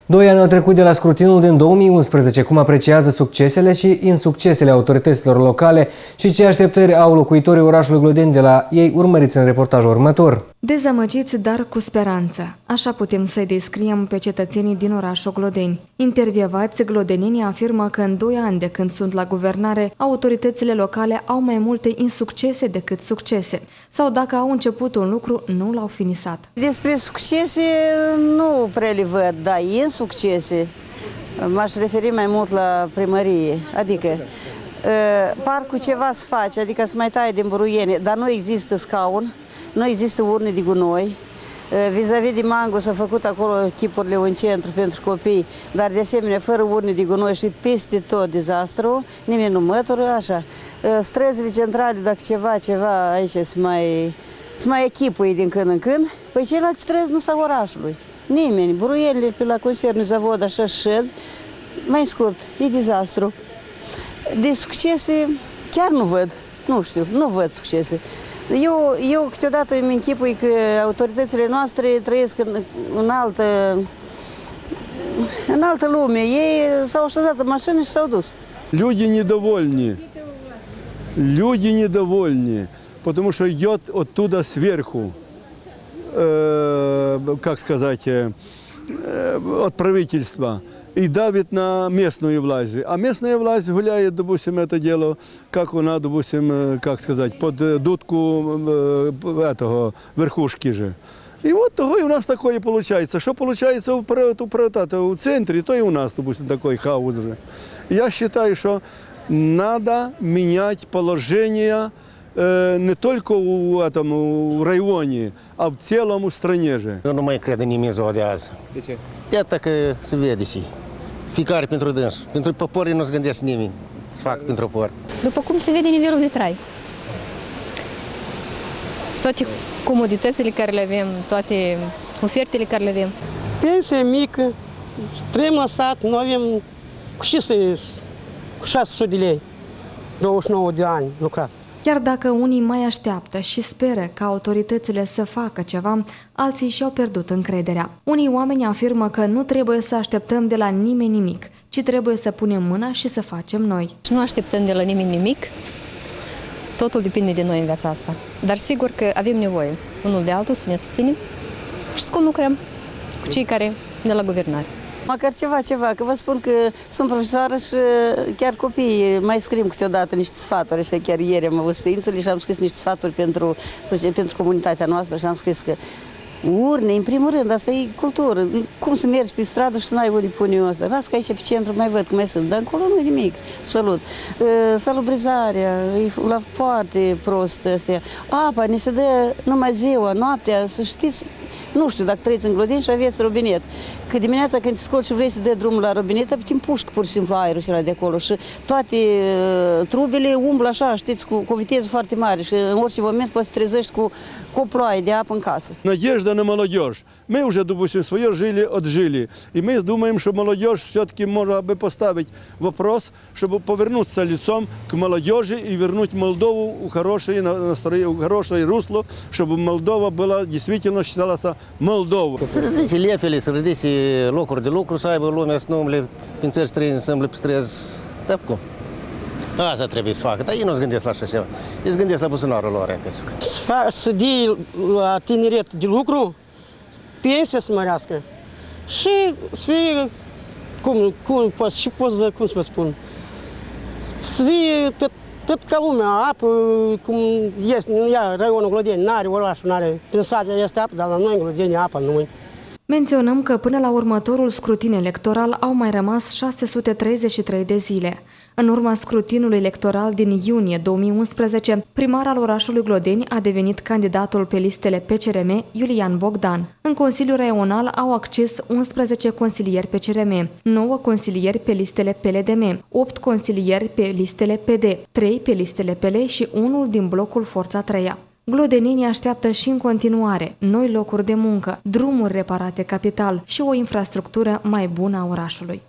2 ani au trecut de la scrutinul din 2011. Cum apreciază succesele și insuccesele autorităților locale și ce așteptări au locuitorii orașului Glodeni de la ei, urmăriți în reportajul următor. Dezamăgiți, dar cu speranță. Așa putem să-i descriem pe cetățenii din orașul Glodeni. Intervievați, glodenenii afirmă că în 2 ani de când sunt la guvernare, autoritățile locale au mai multe insuccese decât succese. Sau dacă au început un lucru, nu l-au finisat. Despre succese nu prea le văd, dar insuccese. M-aș referi mai mult la primărie, adică parcă ceva se face, adică să mai taie din buruiene, dar nu există scaun, nu există urne de gunoi. Vis-a-vis de Mango s-a făcut acolo chipurile un centru pentru copii, dar de asemenea fără urne de gunoi și peste tot dezastru, nimeni nu mătură, așa. Străzile centrale, dacă ceva aici se mai echipuie din când în când, păi ceilalți străzi nu s-au orașului. Nimeni, buruienile pe la concernul Zavod, așa șed, mai scurt, e dezastru. De succese chiar nu văd, nu știu, nu văd succese. Eu câteodată îmi închipui că autoritățile noastre trăiesc în altă lume. Ei s-au așezat în mașină și s-au dus. Люди недовольны, потому что идет оттуда сверху, как сказать, от правительства, и давит на местную власть. А местная власть гуляет, допустим, это дело, как она, допустим, как сказать, под дудку этого верхушки же. И вот того и у нас такое получается. Что получается в центре, то и у нас, допустим, такой хаос же. Я считаю, что надо менять положение не только в районе, а в целом в стране же. Eu nu mai cred în nimic ziua de azi. De ce? Iată că se vede și fiecare pentru dâns. Pentru poporii nu se gândește nimeni să facă pentru popor. După cum se vede nivelul de trai. Toate comoditățile care le avem, toate ofertele care le avem. Pensie mică, trăim la sat, nu avem cu 600 de lei, 29 de ani lucrat. Chiar dacă unii mai așteaptă și speră ca autoritățile să facă ceva, alții și-au pierdut încrederea. Unii oameni afirmă că nu trebuie să așteptăm de la nimeni nimic, ci trebuie să punem mâna și să facem noi. Nu așteptăm de la nimeni nimic, totul depinde de noi în viața asta. Dar sigur că avem nevoie unul de altul să ne susținem și să conlucrăm cu cei care de la guvernare. Măcar ceva, că vă spun că sunt profesoară și chiar copiii mai scriem câteodată niște sfaturi, și chiar ieri am avut științele și am scris niște sfaturi pentru comunitatea noastră și am scris că urne, în primul rând, asta e cultură. Cum să mergi pe stradă și să n-ai unde pune ăsta? Las că aici pe centru mai văd cum mai sunt, dar încolo nu e nimic, absolut. Salubrizarea, e la foarte prost astea. Apa ne se dă numai ziua, noaptea, să știți. Nu știu dacă trăiți în Glodeni și aveți robinet. Că dimineața când te scoți și vrei să dai drumul la robinet, te împușcă pur și simplu aerul și de acolo și toate trubele umblă așa, știți, cu viteză foarte mare și în orice moment poți să trezești cu o ploaie de apă în casă. Надежда на молодежь. Мы уже, допустим, свое отжили. И мы думаем, что молодежь все-таки можно бы поставить вопрос, чтобы повернуться лицом к молодежи и вернуть Молдову в хорошее русло, чтобы Молдова была, действительно считалась Молдовой. Să ridice lefele, să ridice locuri de lucru, să aibă lumea să nu umble prin țări străine, să umble pe străzi. Da, cum? Asta trebuie să facă, dar ei nu se gândesc la așa ceva. Ei se gândesc la buzunarul lor. Să dea la tineret de lucru, pensia să mărească și să fie, cum să vă spun, să fie tot ca lumea, apă, cum este, ia raionul Glodeni, n-are orașul, n-are, prin sate este apă, dar la noi în Glodeni apă nu-i. Menționăm că până la următorul scrutin electoral au mai rămas 633 de zile. În urma scrutinului electoral din iunie 2011, primar al orașului Glodeni a devenit candidatul pe listele PCRM Iulian Bogdan. În Consiliul Raional au acces 11 consilieri PCRM, 9 consilieri pe listele PLDM, 8 consilieri pe listele PD, 3 pe listele PL și unul din blocul Forța 3-a. Glodenenii așteaptă și în continuare noi locuri de muncă, drumuri reparate capital și o infrastructură mai bună a orașului.